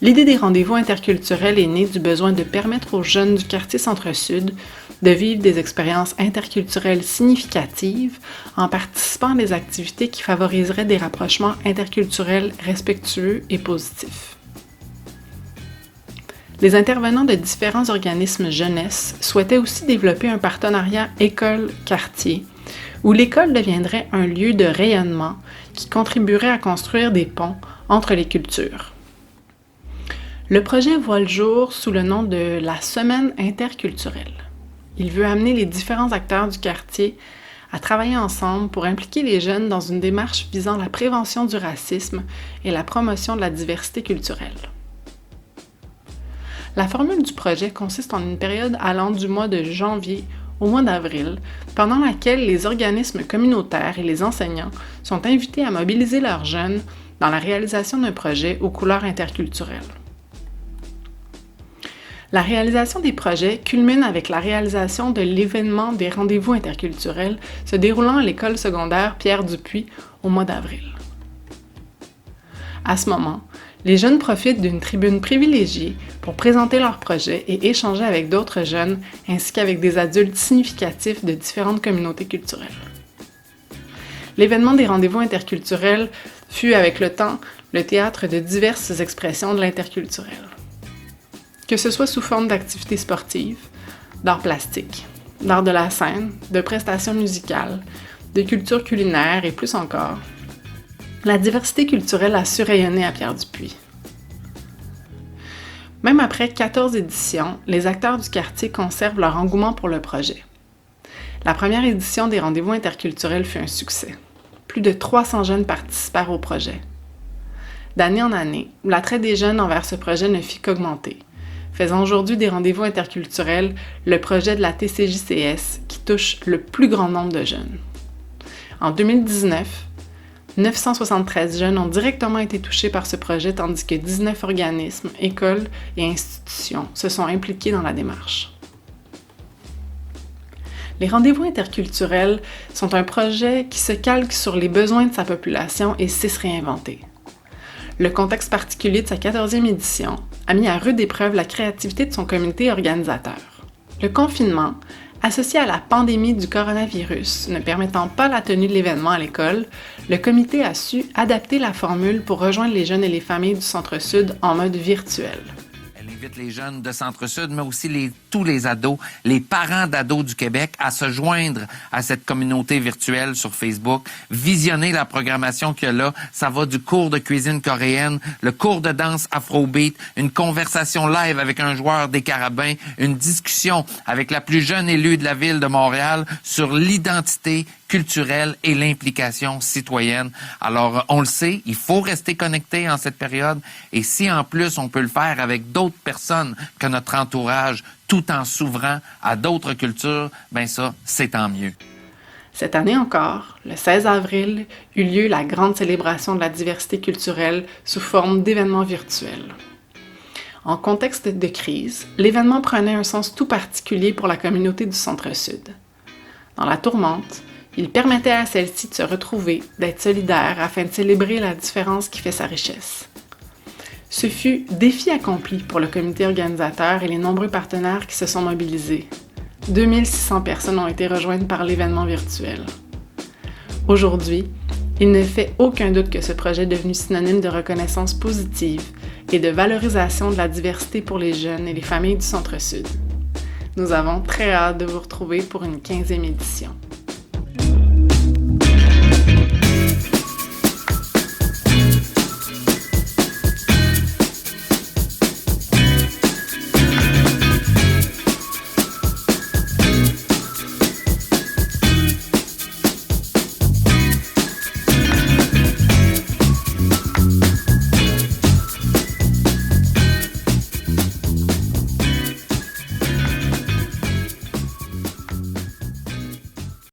L'idée des rendez-vous interculturels est née du besoin de permettre aux jeunes du quartier Centre-Sud de vivre des expériences interculturelles significatives en participant à des activités qui favoriseraient des rapprochements interculturels respectueux et positifs. Les intervenants de différents organismes jeunesse souhaitaient aussi développer un partenariat école-quartier où l'école deviendrait un lieu de rayonnement qui contribuerait à construire des ponts entre les cultures. Le projet voit le jour sous le nom de la Semaine interculturelle. Il veut amener les différents acteurs du quartier à travailler ensemble pour impliquer les jeunes dans une démarche visant la prévention du racisme et la promotion de la diversité culturelle. La formule du projet consiste en une période allant du mois de janvier au mois d'avril, pendant laquelle les organismes communautaires et les enseignants sont invités à mobiliser leurs jeunes dans la réalisation d'un projet aux couleurs interculturelles. La réalisation des projets culmine avec la réalisation de l'événement des rendez-vous interculturels se déroulant à l'école secondaire Pierre Dupuis au mois d'avril. À ce moment, les jeunes profitent d'une tribune privilégiée pour présenter leurs projets et échanger avec d'autres jeunes ainsi qu'avec des adultes significatifs de différentes communautés culturelles. L'événement des rendez-vous interculturels fut avec le temps le théâtre de diverses expressions de l'interculturel. Que ce soit sous forme d'activités sportives, d'art plastique, d'art de la scène, de prestations musicales, de culture culinaire et plus encore, la diversité culturelle a su rayonner à Pierre Dupuis. Même après 14 éditions, les acteurs du quartier conservent leur engouement pour le projet. La première édition des rendez-vous interculturels fut un succès. Plus de 300 jeunes participèrent au projet. D'année en année, l'attrait des jeunes envers ce projet ne fit qu'augmenter, faisant aujourd'hui des rendez-vous interculturels le projet de la TCJCS qui touche le plus grand nombre de jeunes. En 2019, 973 jeunes ont directement été touchés par ce projet tandis que 19 organismes, écoles et institutions se sont impliqués dans la démarche. Les rendez-vous interculturels sont un projet qui se calque sur les besoins de sa population et sait se réinventer. Le contexte particulier de sa 14e édition a mis à rude épreuve la créativité de son comité organisateur. Le confinement, associé à la pandémie du coronavirus ne permettant pas la tenue de l'événement à l'école, le comité a su adapter la formule pour rejoindre les jeunes et les familles du Centre-Sud en mode virtuel. Elle invite les jeunes de Centre-Sud, mais aussi tous les ados, les parents d'ados du Québec à se joindre à cette communauté virtuelle sur Facebook, visionner la programmation qu'il y a là. Ça va du cours de cuisine coréenne, le cours de danse afrobeat, une conversation live avec un joueur des Carabins, une discussion avec la plus jeune élue de la ville de Montréal sur l'identité culturelle et l'implication citoyenne. Alors, on le sait, il faut rester connecté en cette période et si en plus on peut le faire avec d'autres personnes que notre entourage, tout en s'ouvrant à d'autres cultures, ben ça, c'est tant mieux. Cette année encore, le 16 avril, eut lieu la grande célébration de la diversité culturelle sous forme d'événements virtuels. En contexte de crise, l'événement prenait un sens tout particulier pour la communauté du Centre-Sud. Dans la tourmente, il permettait à celle-ci de se retrouver, d'être solidaire afin de célébrer la différence qui fait sa richesse. Ce fut défi accompli pour le comité organisateur et les nombreux partenaires qui se sont mobilisés. 2600 personnes ont été rejointes par l'événement virtuel. Aujourd'hui, il ne fait aucun doute que ce projet est devenu synonyme de reconnaissance positive et de valorisation de la diversité pour les jeunes et les familles du Centre-Sud. Nous avons très hâte de vous retrouver pour une 15e édition.